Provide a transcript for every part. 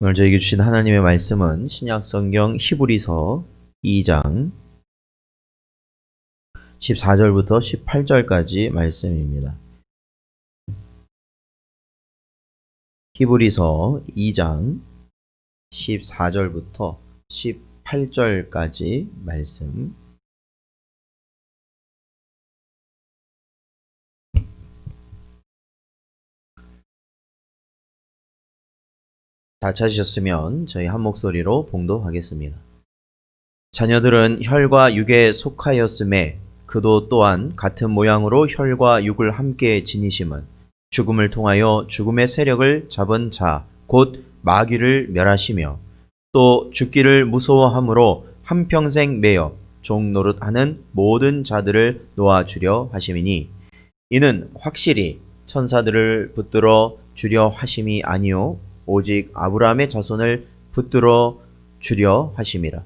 오늘 저에게 주신 하나님의 말씀은 신약성경 히브리서 2장 14절부터 18절까지 말씀입니다. 히브리서 2장 14절부터 18절까지 말씀. 다 찾으셨으면 저희 한 목소리로 봉독하겠습니다. 자녀들은 혈과 육에 속하였음에 그도 또한 같은 모양으로 혈과 육을 함께 지니심은 죽음을 통하여 죽음의 세력을 잡은 자, 곧 마귀를 멸하시며 또 죽기를 무서워함으로 한평생 매여 종 노릇하는 모든 자들을 놓아주려 하심이니 이는 확실히 천사들을 붙들어 주려 하심이 아니요 오직 아브라함의 자손을 붙들어 주려 하심이라.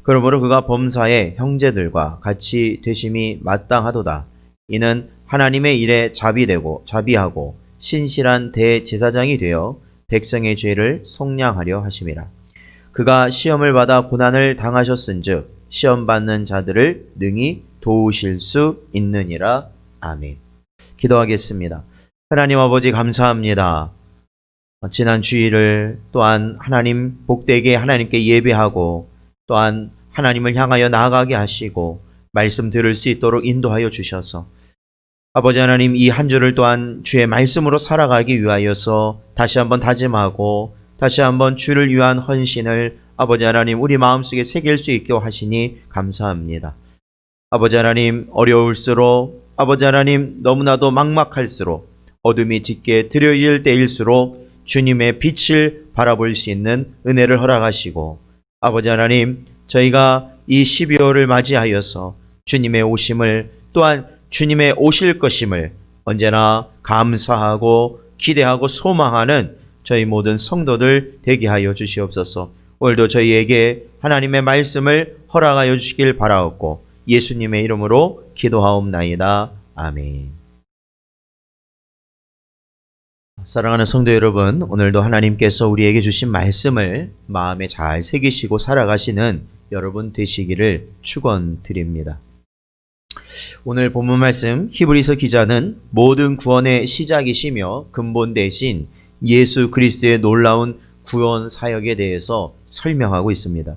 그러므로 그가 범사의 형제들과 같이 되심이 마땅하도다. 이는 하나님의 일에 자비하고 신실한 대제사장이 되어 백성의 죄를 속량하려 하심이라. 그가 시험을 받아 고난을 당하셨은즉 시험 받는 자들을 능히 도우실 수 있느니라. 아멘. 기도하겠습니다. 하나님 아버지 감사합니다. 지난 주일을 또한 하나님 복되게 하나님께 예배하고 또한 하나님을 향하여 나아가게 하시고 말씀 들을 수 있도록 인도하여 주셔서 아버지 하나님 이 한 주를 또한 주의 말씀으로 살아가기 위하여서 다시 한번 다짐하고 다시 한번 주를 위한 헌신을 아버지 하나님 우리 마음속에 새길 수 있게 하시니 감사합니다. 아버지 하나님 어려울수록 아버지 하나님 너무나도 막막할수록 어둠이 짙게 드려질 때일수록 주님의 빛을 바라볼 수 있는 은혜를 허락하시고 아버지 하나님 저희가 이 12월을 맞이하여서 주님의 오심을 또한 주님의 오실 것임을 언제나 감사하고 기대하고 소망하는 저희 모든 성도들 되게 하여 주시옵소서. 오늘도 저희에게 하나님의 말씀을 허락하여 주시길 바라옵고 예수님의 이름으로 기도하옵나이다. 아멘. 사랑하는 성도 여러분, 오늘도 하나님께서 우리에게 주신 말씀을 마음에 잘 새기시고 살아가시는 여러분 되시기를 축원드립니다. 오늘 본문 말씀 히브리서 기자는 모든 구원의 시작이시며 근본 대신 예수 그리스도의 놀라운 구원 사역에 대해서 설명하고 있습니다.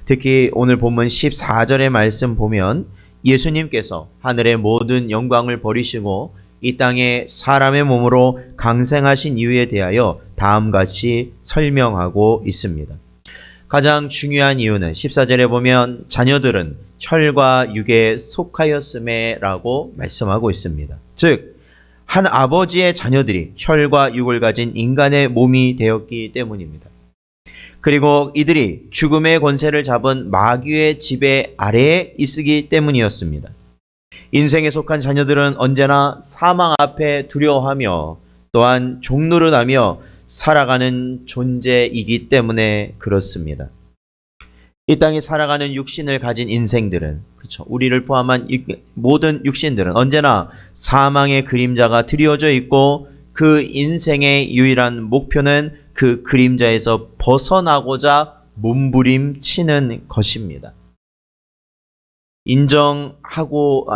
특히 오늘 본문 14절의 말씀 보면 예수님께서 하늘의 모든 영광을 버리시고 이 땅에 사람의 몸으로 강생하신 이유에 대하여 다음같이 설명하고 있습니다. 가장 중요한 이유는 14절에 보면 자녀들은 혈과 육에 속하였음에 라고 말씀하고 있습니다. 즉, 한 아버지의 자녀들이 혈과 육을 가진 인간의 몸이 되었기 때문입니다. 그리고 이들이 죽음의 권세를 잡은 마귀의 지배 아래에 있기 때문이었습니다. 인생에 속한 자녀들은 언제나 사망 앞에 두려워하며 또한 종노릇하며 살아가는 존재이기 때문에 그렇습니다. 이 땅에 살아가는 육신을 가진 인생들은 그렇죠. 우리를 포함한 모든 육신들은 언제나 사망의 그림자가 드리워져 있고 그 인생의 유일한 목표는 그 그림자에서 벗어나고자 몸부림치는 것입니다. 인정하고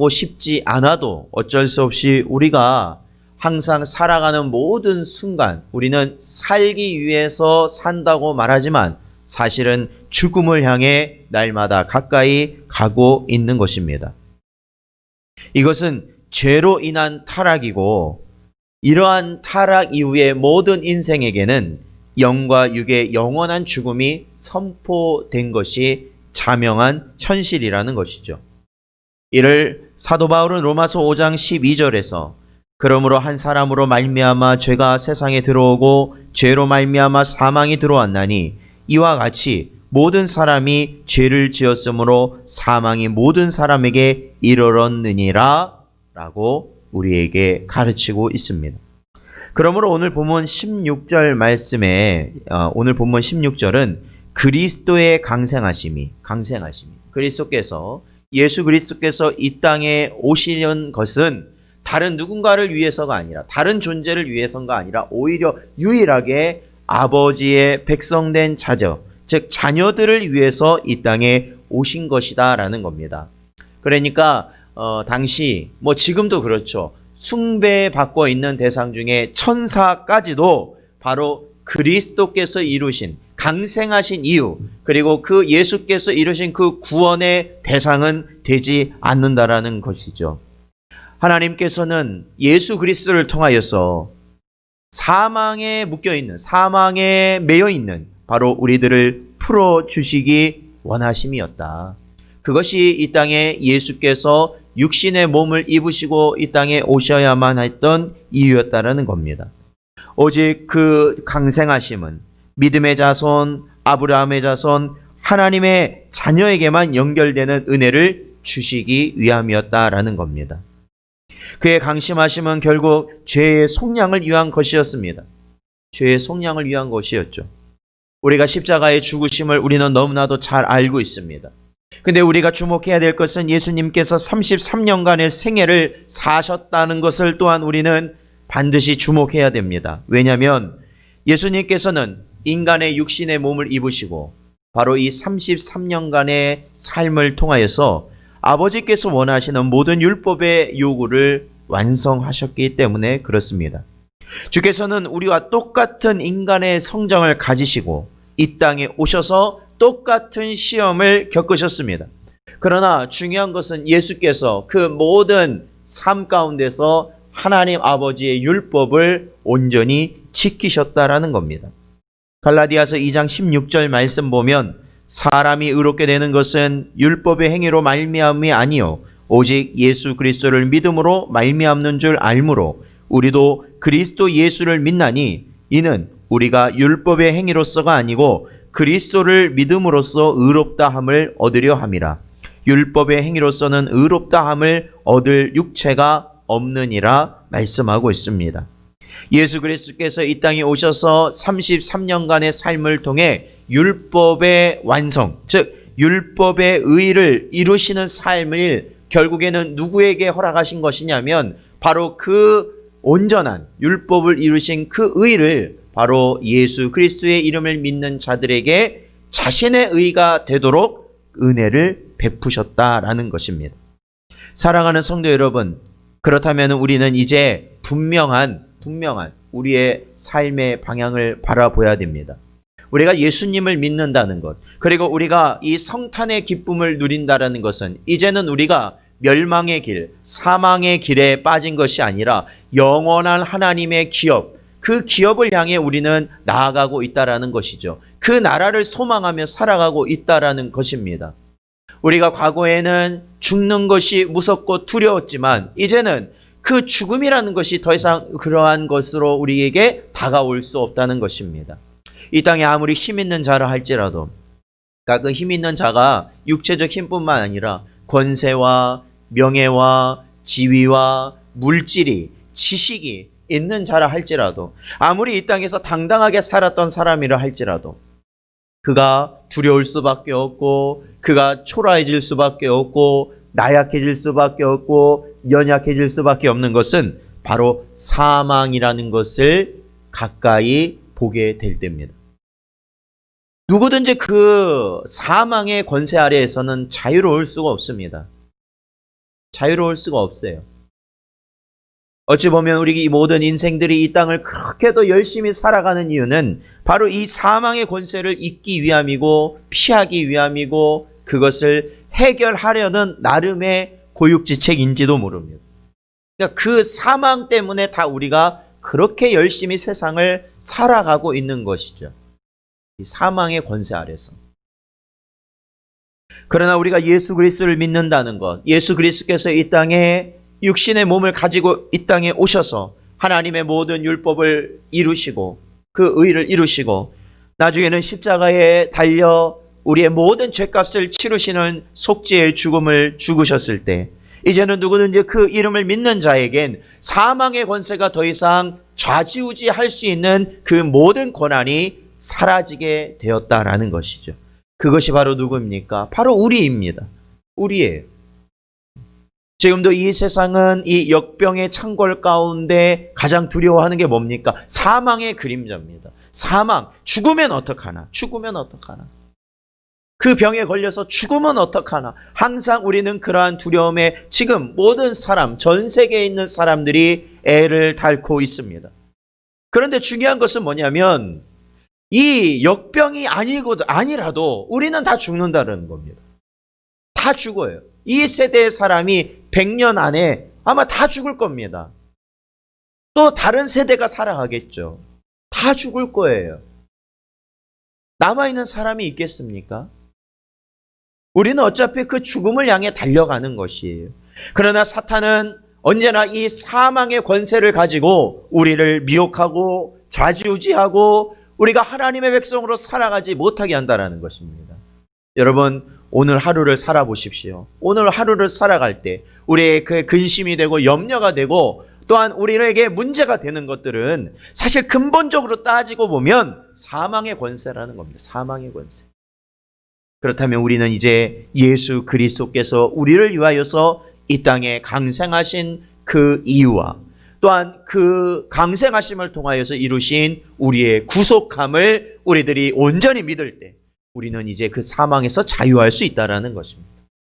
싶지 않아도 어쩔 수 없이 우리가 항상 살아가는 모든 순간 우리는 살기 위해서 산다고 말하지만 사실은 죽음을 향해 날마다 가까이 가고 있는 것입니다. 이것은 죄로 인한 타락이고 이러한 타락 이후의 모든 인생에게는 영과 육의 영원한 죽음이 선포된 것이 자명한 현실이라는 것이죠. 이를 사도 바울은 로마서 5장 12절에서 그러므로 한 사람으로 말미암아 죄가 세상에 들어오고 죄로 말미암아 사망이 들어왔나니 이와 같이 모든 사람이 죄를 지었으므로 사망이 모든 사람에게 이르렀느니라 라고 우리에게 가르치고 있습니다. 그러므로 오늘 본문 16절 말씀에 오늘 본문 16절은 그리스도의 강생하심이 그리스도께서 예수 그리스도께서 이 땅에 오시는 것은 다른 누군가를 위해서가 아니라 다른 존재를 위해서가 아니라 오히려 유일하게 아버지의 백성된 자녀, 즉 자녀들을 위해서 이 땅에 오신 것이다라는 겁니다. 그러니까 당시 지금도 그렇죠. 숭배받고 있는 대상 중에 천사까지도 바로 그리스도께서 이루신 강생하신 이유, 그리고 그 예수께서 이루신 그 구원의 대상은 되지 않는다라는 것이죠. 하나님께서는 예수 그리스도를 통하여서 사망에 묶여있는, 사망에 매여있는 바로 우리들을 풀어주시기 원하심이었다. 그것이 이 땅에 예수께서 육신의 몸을 입으시고 이 땅에 오셔야만 했던 이유였다라는 겁니다. 오직 그 강생하심은 믿음의 자손, 아브라함의 자손, 하나님의 자녀에게만 연결되는 은혜를 주시기 위함이었다라는 겁니다. 그의 강심하심은 결국 죄의 속량을 위한 것이었습니다. 죄의 속량을 위한 것이었죠. 우리가 십자가의 죽으심을 우리는 너무나도 잘 알고 있습니다. 근데 우리가 주목해야 될 것은 예수님께서 33년간의 생애를 사셨다는 것을 또한 우리는 반드시 주목해야 됩니다. 왜냐하면 예수님께서는 인간의 육신의 몸을 입으시고 바로 이 33년간의 삶을 통하여서 아버지께서 원하시는 모든 율법의 요구를 완성하셨기 때문에 그렇습니다. 주께서는 우리와 똑같은 인간의 성정을 가지시고 이 땅에 오셔서 똑같은 시험을 겪으셨습니다. 그러나 중요한 것은 예수께서 그 모든 삶 가운데서 하나님 아버지의 율법을 온전히 지키셨다라는 겁니다. 갈라디아서 2장 16절 말씀 보면 사람이 의롭게 되는 것은 율법의 행위로 말미암음이 아니요 오직 예수 그리스도를 믿음으로 말미암는 줄 알므로 우리도 그리스도 예수를 믿나니 이는 우리가 율법의 행위로서가 아니고 그리스도를 믿음으로써 의롭다함을 얻으려 함이라. 율법의 행위로서는 의롭다함을 얻을 육체가 없느니라 말씀하고 있습니다. 예수 그리스도께서 이 땅에 오셔서 33년간의 삶을 통해 율법의 완성, 즉 율법의 의를 이루시는 삶을 결국에는 누구에게 허락하신 것이냐면 바로 그 온전한 율법을 이루신 그 의를 바로 예수 그리스도의 이름을 믿는 자들에게 자신의 의가 되도록 은혜를 베푸셨다라는 것입니다. 사랑하는 성도 여러분, 그렇다면 우리는 이제 분명한 우리의 삶의 방향을 바라봐야 됩니다. 우리가 예수님을 믿는다는 것, 그리고 우리가 이 성탄의 기쁨을 누린다는 것은 이제는 우리가 멸망의 길, 사망의 길에 빠진 것이 아니라 영원한 하나님의 기업, 그 기업을 향해 우리는 나아가고 있다라는 것이죠. 그 나라를 소망하며 살아가고 있다라는 것입니다. 우리가 과거에는 죽는 것이 무섭고 두려웠지만 이제는 그 죽음이라는 것이 더 이상 그러한 것으로 우리에게 다가올 수 없다는 것입니다. 이 땅에 아무리 힘 있는 자라 할지라도 그 힘 있는 자가 육체적 힘뿐만 아니라 권세와 명예와 지위와 물질이, 지식이 있는 자라 할지라도 아무리 이 땅에서 당당하게 살았던 사람이라 할지라도 그가 두려울 수밖에 없고 그가 초라해질 수밖에 없고 나약해질 수밖에 없고 연약해질 수밖에 없는 것은 바로 사망이라는 것을 가까이 보게 될 때입니다. 누구든지 그 사망의 권세 아래에서는 자유로울 수가 없습니다. 자유로울 수가 없어요. 어찌 보면 우리 이 모든 인생들이 이 땅을 그렇게도 열심히 살아가는 이유는 바로 이 사망의 권세를 잇기 위함이고 피하기 위함이고 그것을 해결하려는 나름의 고육지책인지도 모릅니다. 그러니까 그 사망 때문에 다 우리가 그렇게 열심히 세상을 살아가고 있는 것이죠. 이 사망의 권세 아래서. 그러나 우리가 예수 그리스도를 믿는다는 것, 예수 그리스도께서 이 땅에 육신의 몸을 가지고 이 땅에 오셔서 하나님의 모든 율법을 이루시고 그 의를 이루시고 나중에는 십자가에 달려 우리의 모든 죄값을 치르시는 속죄의 죽음을 죽으셨을 때 이제는 누구든지 그 이름을 믿는 자에겐 사망의 권세가 더 이상 좌지우지할 수 있는 그 모든 권한이 사라지게 되었다라는 것이죠. 그것이 바로 누구입니까? 바로 우리입니다. 우리예요. 지금도 이 세상은 이 역병의 창궐 가운데 가장 두려워하는 게 뭡니까? 사망의 그림자입니다. 사망, 죽으면 어떡하나? 죽으면 어떡하나? 그 병에 걸려서 죽으면 어떡하나? 항상 우리는 그러한 두려움에 지금 모든 사람, 전 세계에 있는 사람들이 애를 닳고 있습니다. 그런데 중요한 것은 뭐냐면 이 역병이 아니라도 우리는 다 죽는다는 겁니다. 다 죽어요. 이 세대의 사람이 100년 안에 아마 다 죽을 겁니다. 또 다른 세대가 살아가겠죠. 다 죽을 거예요. 남아있는 사람이 있겠습니까? 우리는 어차피 그 죽음을 향해 달려가는 것이에요. 그러나 사탄은 언제나 이 사망의 권세를 가지고 우리를 미혹하고 좌지우지하고 우리가 하나님의 백성으로 살아가지 못하게 한다는 것입니다. 여러분, 오늘 하루를 살아보십시오. 오늘 하루를 살아갈 때 우리의 그 근심이 되고 염려가 되고 또한 우리에게 문제가 되는 것들은 사실 근본적으로 따지고 보면 사망의 권세라는 겁니다. 사망의 권세. 그렇다면 우리는 이제 예수 그리스도께서 우리를 위하여서 이 땅에 강생하신 그 이유와 또한 그 강생하심을 통하여서 이루신 우리의 구속함을 우리들이 온전히 믿을 때 우리는 이제 그 사망에서 자유할 수 있다는 것입니다.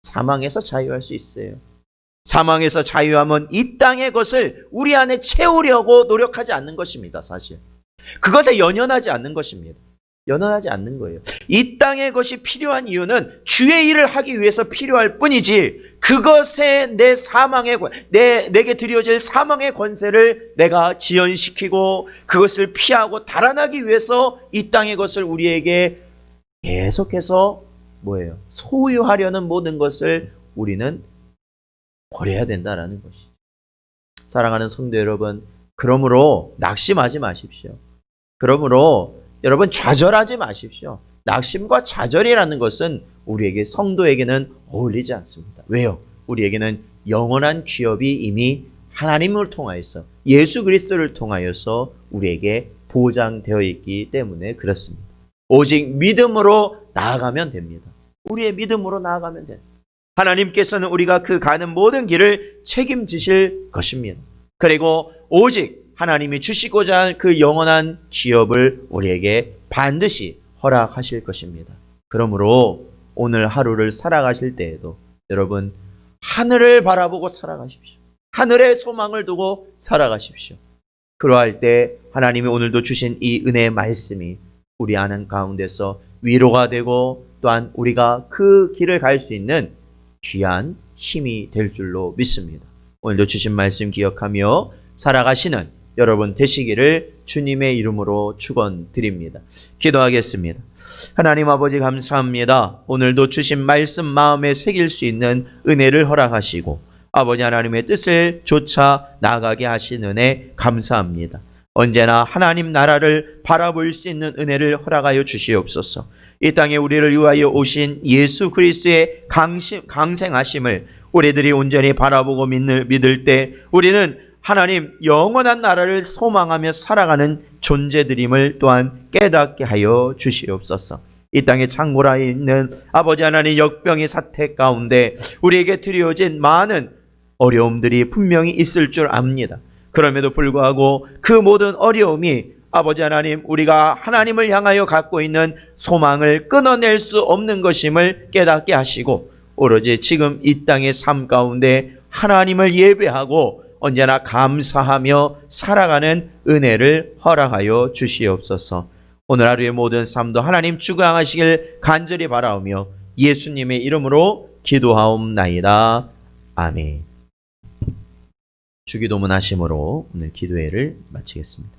사망에서 자유할 수 있어요. 사망에서 자유함은 이 땅의 것을 우리 안에 채우려고 노력하지 않는 것입니다. 사실 그것에 연연하지 않는 것입니다. 연연하지 않는 거예요. 이 땅의 것이 필요한 이유는 주의 일을 하기 위해서 필요할 뿐이지 그것에 내게 드려질 사망의 권세를 내가 지연시키고 그것을 피하고 달아나기 위해서 이 땅의 것을 우리에게 계속해서 소유하려는 모든 것을 우리는 버려야 된다는 것이죠. 사랑하는 성도 여러분, 그러므로 낙심하지 마십시오. 그러므로 여러분 좌절하지 마십시오. 낙심과 좌절이라는 것은 우리에게 성도에게는 어울리지 않습니다. 왜요? 우리에게는 영원한 기업이 이미 하나님을 통하여서 예수 그리스도를 통하여서 우리에게 보장되어 있기 때문에 그렇습니다. 오직 믿음으로 나아가면 됩니다. 우리의 믿음으로 나아가면 됩니다. 하나님께서는 우리가 그 가는 모든 길을 책임지실 것입니다. 그리고 오직 하나님이 주시고자 할 그 영원한 기업을 우리에게 반드시 허락하실 것입니다. 그러므로 오늘 하루를 살아가실 때에도 여러분 하늘을 바라보고 살아가십시오. 하늘에 소망을 두고 살아가십시오. 그러할 때 하나님이 오늘도 주신 이 은혜의 말씀이 우리 안은 가운데서 위로가 되고 또한 우리가 그 길을 갈 수 있는 귀한 힘이 될 줄로 믿습니다. 오늘도 주신 말씀 기억하며 살아가시는 여러분 되시기를 주님의 이름으로 축원드립니다. 기도하겠습니다. 하나님 아버지 감사합니다. 오늘도 주신 말씀 마음에 새길 수 있는 은혜를 허락하시고 아버지 하나님의 뜻을 쫓아 나가게 하신 은혜 감사합니다. 언제나 하나님 나라를 바라볼 수 있는 은혜를 허락하여 주시옵소서. 이 땅에 우리를 위하여 오신 예수 그리스도의 강생하심을 우리들이 온전히 바라보고 믿을 때 우리는 하나님 영원한 나라를 소망하며 살아가는 존재들임을 또한 깨닫게 하여 주시옵소서. 이 땅에 창궐하에 있는 아버지 하나님 역병의 사태 가운데 우리에게 드려진 많은 어려움들이 분명히 있을 줄 압니다. 그럼에도 불구하고 그 모든 어려움이 아버지 하나님 우리가 하나님을 향하여 갖고 있는 소망을 끊어낼 수 없는 것임을 깨닫게 하시고 오로지 지금 이 땅의 삶 가운데 하나님을 예배하고 언제나 감사하며 살아가는 은혜를 허락하여 주시옵소서. 오늘 하루의 모든 삶도 하나님 주관하시길 간절히 바라오며 예수님의 이름으로 기도하옵나이다. 아멘. 주기도문 하심으로 오늘 기도회를 마치겠습니다.